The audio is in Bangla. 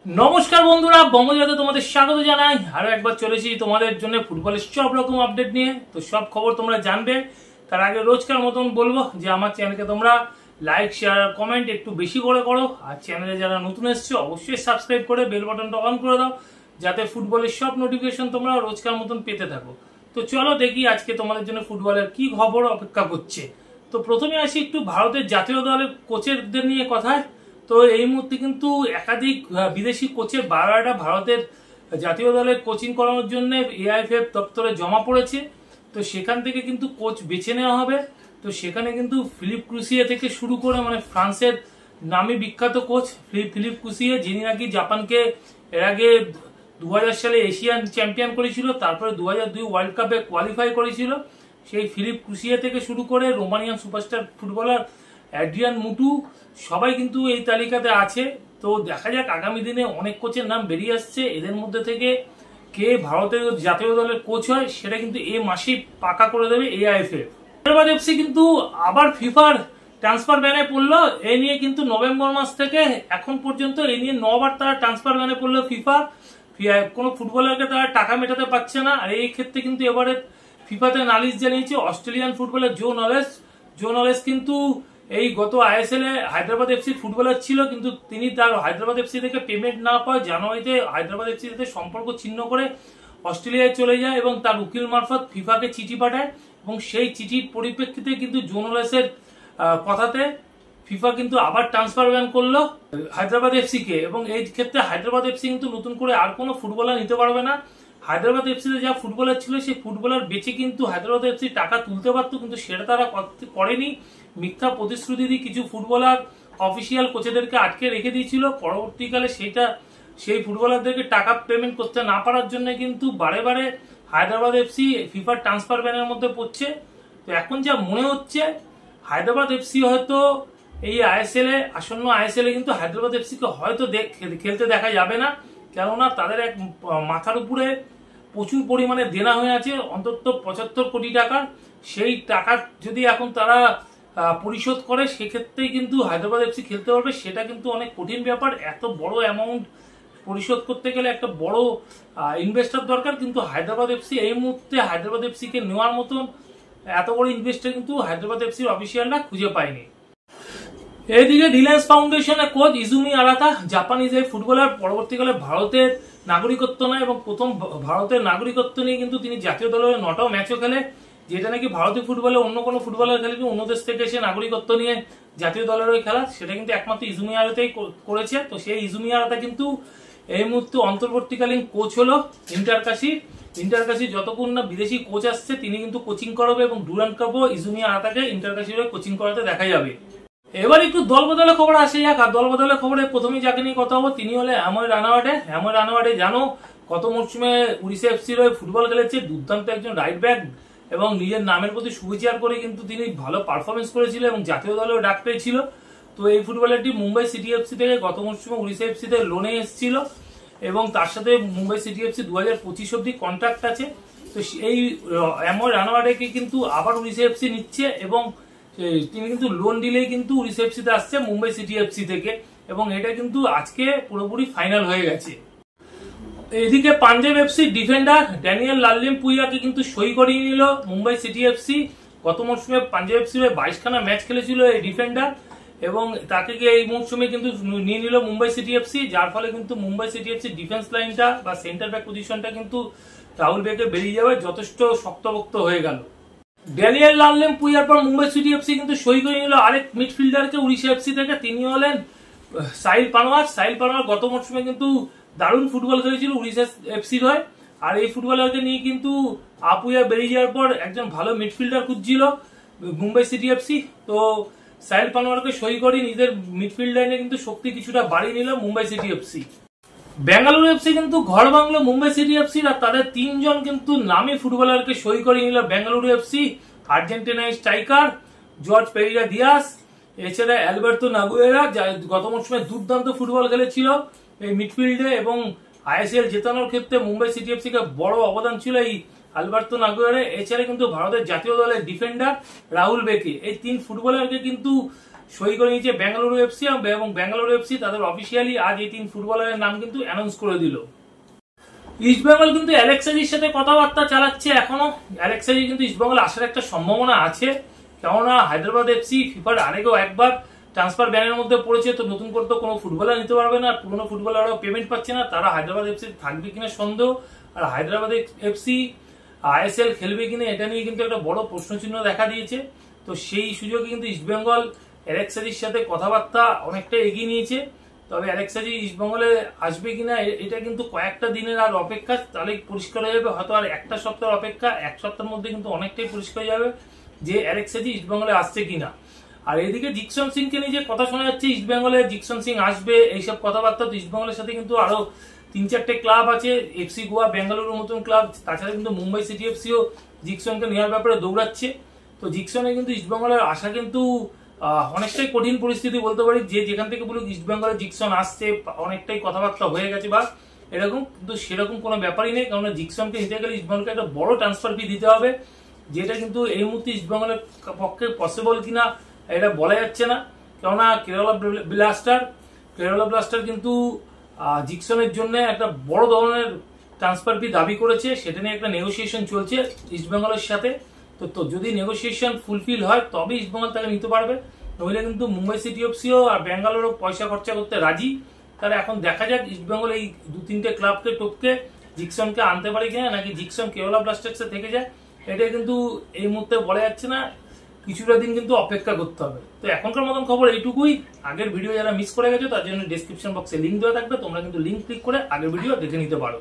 নমস্কার বন্ধুরা, বঙ্গজাতে তোমাদের স্বাগত জানাই। আরো একবার চলেছি তোমাদের জন্য ফুটবলের সব রকম আপডেট নিয়ে। তো সব খবর তোমরা জানবে। তার আগে রোজকার মতন বলবো যে আমার চ্যানেলকে তোমরা লাইক, শেয়ার আর কমেন্ট একটু বেশি করে করো। আর চ্যানেলে যারা নতুন এসছো অবশ্যই সাবস্ক্রাইব করে বেল বাটনটা অন করে দাও, যাতে ফুটবলের সব নোটিফিকেশন তোমরা রোজকার মতন পেতে থাকো। তো চলো দেখি আজকে তোমাদের জন্য ফুটবলের কি খবর অপেক্ষা করছে। তো প্রথমে আসি একটু ভারতের জাতীয় দলের কোচেরদের নিয়ে কথায়। তো এই মুহূর্তে কিন্তু একাধিক বিদেশি কোচের 12টা ভারতের জাতীয় দলের কোচিং করানোর জন্য এআইএফএফ দপ্তরে জমা পড়েছে। তো সেখান থেকে কিন্তু কোচ বেছে নেওয়া হবে। তো সেখানে কিন্তু ফিলিপ ক্রুসিয়ে থেকে শুরু করে মানে ফ্রান্সের নামী বিখ্যাত কোচ ফিলিপ ক্রুসিয়ে, যিনি নাকি জাপানকে এর আগে 2000 সালে এশিয়ান চ্যাম্পিয়ন করেছিল, তারপরে 2002 ওয়ার্ল্ড কাপে কোয়ালিফাই করেছিল। সেই ফিলিপ ক্রুসিয়ে থেকে শুরু করে রোমানিয়ান সুপারস্টার ফুটবলার অ্যাড্রিয়ান মুটু সবাই কিন্তু এই তালিকাতে আছে। তো দেখা যাক আগামী দিনে অনেক কোচের নাম বেরিয়ে আসছে, এদের মধ্যে থেকে কে ভারতের জাতীয় দলের কোচ হয় সেটা কিন্তু এই মাসেই পাকা করে দেবে এআইএফএফ। হায়দ্রাবাদ এফসি কিন্তু আবার ফিফার ট্রান্সফার ব্যানে পড়লো। এই নিয়ে কিন্তু নভেম্বর মাস থেকে এখন পর্যন্ত এই নিয়ে 9বার তারা ট্রান্সফার ব্যানে পড়লো। ফিফা কোনো ফুটবলারকে তারা টাকা মেটাতে পারছে না। আর এই ক্ষেত্রে কিন্তু এবারে ফিফাতে নালিশ জানিয়েছে অস্ট্রেলিয়ান ফুটবলার জো নলেস কিন্তু এই গত আইএসএল এ হায়দ্রাবাদ এফসি ফুটবলার ছিল, কিন্তু তিনি তার হায়দ্রাবাদ এফসি থেকে পেমেন্ট না পাওয়ায় জানুয়ারিতে হায়দ্রাবাদ এফসি সাথে সম্পর্ক ছিন্ন করে অস্ট্রেলিয়ায় চলে যায় এবং তার উকিল মারফত ফিফাকে চিঠি পাঠায়। এবং সেই চিঠির পরিপ্রেক্ষিতে কিন্তু জোনলেসের কথাতে ফিফা কিন্তু আবার ট্রান্সফার ব্যান করলো হায়দ্রাবাদ এফসি কে। এবং এই ক্ষেত্রে হায়দ্রাবাদ এফসি কিন্তু নতুন করে আর কোনো ফুটবলার নিতে পারবে না। হায়দ্রাবাদ এফসিতে যা ফুটবলার ছিল সেই ফুটবলার বেচে কিন্তু হায়দ্রাবাদ এফসি টাকা তুলতে পারতো, কিন্তু সেটা তারা করেনি। মিথ্যা প্রতিশ্রুতি দিয়ে কিছু ফুটবলার অফিসিয়াল কোচেদেরকে আটকে রেখে দিয়েছিল। পরবর্তীকালে সেই ফুটবলারদেরকে টাকা পেমেন্ট করতে না পারার জন্য কিন্তু বারে বারে হায়দ্রাবাদ এফসি ফিফার ট্রান্সফার ব্যানের মধ্যে পড়ছে। তো এখন যা মনে হচ্ছে হায়দ্রাবাদ এফসি হয়তো এই আসন্ন আইএসএল এ কিন্তু হায়দ্রাবাদ এফসি কে হয়তো খেলতে দেখা যাবে না, কেননা তাদের এক মাথার উপরে প্রচুর পরিমাণে দেনা হয়ে আছে, অন্তত 75 কোটি টাকা। সেই টাকা যদি এখন তারা পরিশোধ করে সেক্ষেত্রেই কিন্তু হায়দ্রাবাদ এফসি খেলতে পারবে। সেটা কিন্তু অনেক কঠিন ব্যাপার। এত বড় অ্যামাউন্ট পরিশোধ করতে গেলে একটা বড় ইনভেস্টর দরকার, কিন্তু হায়দ্রাবাদ এফসি এই মুহূর্তে হায়দ্রাবাদ এফসি কে নেওয়ার মতন এত বড় ইনভেস্টর কিন্তু হায়দ্রাবাদ এফসির অফিসিয়ালরা খুঁজে পায়নি। এইদিকে রিলায়েন্স ফাউন্ডেশনের কোচ ইজুমি আরাতা, জাপানিজ এই ফুটবলার, পরবর্তীকালে ভারতের নাগরিকত্ব নেয় এবং প্রথম ভারতের নাগরিকত্ব নিয়ে কিন্তু তিনি জাতীয় দলের 9টা ম্যাচও খেলে, যেটা নাকি ভারতীয় ফুটবলে অন্য কোনো ফুটবলার খেলে অন্য দেশ থেকে এসে নাগরিকত্ব নিয়ে জাতীয় দলের হয়ে খেলা, সেটা কিন্তু একমাত্র ইজুমি আরাতাই করেছে। তো সেই ইজুমি আরাতা কিন্তু এই মুহূর্তে অন্তর্বর্তীকালীন কোচ হলো ইন্টারকাশি যতক্ষণ না বিদেশি কোচ আসছে তিনি কিন্তু কোচিং করাবে এবং ডুরান্ড কাপও ইজুমি আরাতাকে ইন্টারকাশির হয়ে কোচিং করাতে দেখা যাবে। এবার একটু দল বদলের খবর আসে যাক। আর দল বদলের খবরে প্রথমেই যাকে নিয়ে কথা হবো তিনি হলে অ্যাময় রানাওয়াটে। জানো গত মরশুমে উড়িষ্যা এফসির হয়ে ফুটবল খেলেছে, দুর্দান্ত একজন রাইট ব্যাক এবং নিজের নামের প্রতি সুবিচার করে কিন্তু তিনি ভালো পারফরমেন্স করেছিল এবং জাতীয় দলেও ডাক পেয়েছিল। তো এই ফুটবলারটি মুম্বাই সিটি এফসি থেকে গত মরশুমে উড়িষ্যা এফসিতে লোনে এসেছিল এবং তার সাথে মুম্বাই সিটি এফসি 2025 অব্দি কন্ট্রাক্ট আছে। তো এই অ্যাময় রানাওয়াটেকে কিন্তু আবার উড়িষ্যা এফসি নিচ্ছে এবং তিনি কিন্তু লোন দিলেই কিন্তু উড়িষ্যা এফসিতে আসছে মুম্বাই সিটি এফসি থেকে, এবং এটা কিন্তু আজকে পুরোপুরি ফাইনাল হয়ে গেছে। এদিকে পাঞ্জাব এফসি ডিফেন্ডার ড্যানিয়েল লাললিমপুইয়াকে কিন্তু সই করিয়ে নিল মুম্বাই সিটি এফসি। গত মরশুমে পাঞ্জাব এফসি 22খানা ম্যাচ খেলেছিল এই ডিফেন্ডার, এবং তাকে এই মরশুমে কিন্তু নিয়ে নিল মুম্বাই সিটি এফসি, যার ফলে কিন্তু মুম্বাই সিটি এফসি ডিফেন্স লাইনটা বা সেন্টার ব্যাক পজিশনটা কিন্তু রাহুল বেকে বেরিয়ে যাবে, যথেষ্ট শক্তপোক্ত হয়ে গেল। ড্যানিয়েল লাললিমপুইয়ার পর মুম্বাই সিটি এফসি কিন্তু সই করে নিল আরেক মিডফিল্ডারকে উড়িষ্যা এফসি থেকে। তিনি হলেন সাহিল পানোয়ার। গত মরশুমে কিন্তু দারুণ ফুটবল খেলেছিল উড়িষ্যা এফসির হয়ে। আর এই ফুটবলারকে নিয়ে কিন্তু আপুইয়া বেরিয়ে যাওয়ার পর একজন ভালো মিডফিল্ডার খুঁজছিল মুম্বাই সিটি এফসি। তো সাহিল পানোয়ারকে সই করে নিজের মিডফিল্ড লাইনে কিন্তু শক্তি কিছুটা বাড়িয়ে নিল Mumbai city FC. Bengaluru FC কিন্তু ঘর ভাঙলো মুম্বাই সিটি এফসি, আর তাদের 3 জন কিন্তু নামী ফুটবলারকে সই করে নিল বেঙ্গালুরু এফসি। আর্জেন্টিনার স্ট্রাইকার জর্জ পেরিরা দিয়াস, এছাড়া অ্যালবার্তো নাগুয়েরা, গত মরশুমে দুর্দান্ত ফুটবল খেলেছিল এই মিডফিল্ডে এবং আইএসএল জেতানোর ক্ষেত্রে মুম্বাই সিটি এফসি কে বড় অবদান ছিল এই আলবার্তো নাগুয়েরা। এছাড়া কিন্তু ভারতের জাতীয় দলের ডিফেন্ডার রাহুল বেকে, এই 3 ফুটবলারকে কিন্তু সই করে নিয়েছে বেঙ্গালুরু এফসি, এবং বেঙ্গালুরু এফসি তাদের অফিসিয়ালি আজ এই 3 ফুটবলারের নাম কিন্তু অ্যানাউন্স করে দিল। ইস্টবেঙ্গল কিন্তু অ্যালেক্স হাজির সাথে কথাবার্তা চালাচ্ছে এখনো। অ্যালেক্স হাজি কিন্তু ইস্টবেঙ্গল আসার একটা সম্ভাবনা আছে, কেননা হায়দ্রাবাদ এফসি ফিফার আগেও একবার ট্রান্সফার ব্যানের মধ্যে পড়েছে, তো নতুন করে তো কোনো ফুটবলার নিতে পারবে না, পুরোনো ফুটবলাররাও পেমেন্ট পাচ্ছে না, তারা হায়দ্রাবাদ এফসি থাকবে কিনা সন্দেহ। আর হায়দ্রাবাদ এফসি আইএসএল খেলবে কিনা এটা নিয়ে কিন্তু একটা বড় প্রশ্নচিহ্ন দেখা দিয়েছে। তো সেই সুযোগে কিন্তু ইস্টবেঙ্গল অ্যালেক্স হাজির সাথে কথাবার্তা অনেকটা এগিয়ে নিয়েছে। তবে অ্যালেক্স হাজি ইস্টবেঙ্গলে আসবে কিনা এটা কিন্তু কয়েকটা দিনের আর অপেক্ষা, তাহলে পরিষ্কার হয়ে যাবে। হয়তো আর একটা সপ্তাহের অপেক্ষা, এক সপ্তাহের মধ্যে কিন্তু অনেকটাই পরিষ্কার হয়ে যাবে যে অ্যালেক্স হাজি ইস্টবেঙ্গলে আসছে কিনা। আর এদিকে জিকসন সিংকে নিয়ে যে কথা শোনা যাচ্ছে ইস্টবেঙ্গলে জিকসন সিং আসবে এইসব কথাবার্তা, তো ইস্টবেঙ্গলের সাথে কিন্তু আরো 3-4টে ক্লাব আছে, এফসি গোয়া, বেঙ্গালুরুর মতন ক্লাব, তাছাড়া কিন্তু মুম্বাই সিটি এফসিও জিকসনকে নেওয়ার ব্যাপারে দৌড়াচ্ছে। তো জিকসনে কিন্তু ইস্টবেঙ্গলের আশা কিন্তু অনেকটাই কঠিন পরিস্থিতি বলতে পারি, যে যেখান থেকে বলুক ইস্টবেঙ্গলের জিকসন আসছে, অনেকটাই কথাবার্তা হয়ে গেছে বা এরকম, কিন্তু সেরকম কোনো ব্যাপারই নেই, কারণ জিকসনকে নিতে গেলে ইস্টবেঙ্গলকে একটা বড় ট্রান্সফার ফি দিতে হবে, যেটা কিন্তু এই মুহূর্তে ইস্টবেঙ্গলের পক্ষে পসিবল কিনা এটা বলা যাচ্ছে না। কেননা কেরালা ব্লাস্টার কিন্তু জিকসনের জন্য একটা বড় ধরনের ট্রান্সফার ফি দাবি করেছে, সেটা নিয়ে একটা নেগোসিয়েশন চলছে ইস্টবেঙ্গলের সাথে। তো যদি নেগোসিয়েশন ফুলফিল হয় তবে ইস্টবেঙ্গল তাকে নিতে পারবে, নইলে কিন্তু মুম্বাই সিটি এফসিও আর বেঙ্গালুরু পয়সা খরচা করতে রাজি। তারা এখন দেখা যাক ইস্টবেঙ্গল এই 2-3টে ক্লাবকে টপকে জিকসনকে আনতে পারে কিনা, নাকি জিকসন কেরালা ব্লাস্টার্সে থেকে যায়, এটা কিন্তু এই মুহূর্তে বলা যাচ্ছে না, কিছুটা দিন কিন্তু অপেক্ষা করতে হবে। তো এখনকার মতন খবর এইটুকুই। আগের ভিডিও যারা মিস করে গেছে তার জন্য ডেসক্রিপশন বক্সে লিঙ্ক দেওয়া থাকবে, তোমরা কিন্তু লিঙ্ক ক্লিক করে আগের ভিডিও দেখে নিতে পারো।